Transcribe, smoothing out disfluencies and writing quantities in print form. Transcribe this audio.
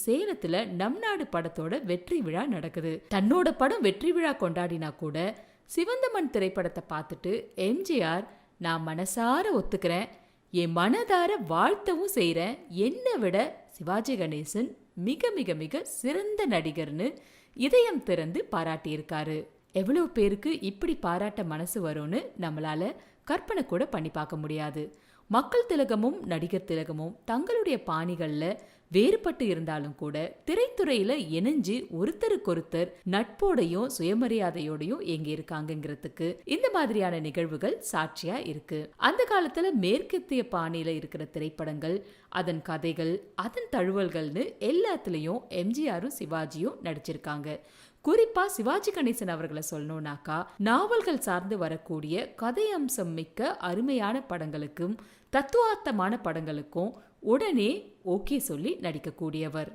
சேலத்துல நம் நாடு படத்தோட வெற்றி விழா நடக்குது. தன்னோட படம் வெற்றி விழா கொண்டாடினா கூட சிவந்த மண் திரைப்படத்தை பார்த்துட்டு எம்ஜிஆர், நான் மனசார ஒத்துக்கிறேன், என் மனதார வாழ்த்தவும் செய்யறேன், என்னை விட சிவாஜி கணேசன் மிக மிக மிக சிறந்த நடிகர்னு இதயம் திறந்து பாராட்டியிருக்காரு. எவ்வளவு பேருக்கு இப்படி பாராட்ட மனசு வரும்னு நம்மளால கற்பனை கூட பண்ணி பார்க்க முடியாது. மக்கள் திலகமும் நடிகர் திலகமும் தங்களுடைய பாணிகள்ல வேறுபட்டு இருந்தாலும் கூட திரைத்துறையில இணைஞ்சு ஒருத்தருக்கொருத்தர் நட்போடையும் சுயமரியாதையோடையும் எங்க இருக்காங்கிறதுக்கு இந்த மாதிரியான நிகழ்வுகள் சாட்சியா இருக்கு. அந்த காலத்துல மேற்கத்திய பாணியில இருக்கிற திரைப்படங்கள், அதன் கதைகள், அதன் தழுவல்கள்னு எல்லாத்துலயும் எம்ஜிஆரும் சிவாஜியும் நடிச்சிருக்காங்க. குறிப்பா சிவாஜி கணேசன் அவர்களை சொல்லணும்னாக்கா, நாவல்கள் சார்ந்து வரக்கூடிய கதை அம்சம் மிக்க அருமையான படங்களுக்கும் தத்துவார்த்தமான படங்களுக்கும் உடனே ஓகே சொல்லி நடிக்கக்கூடியவர்.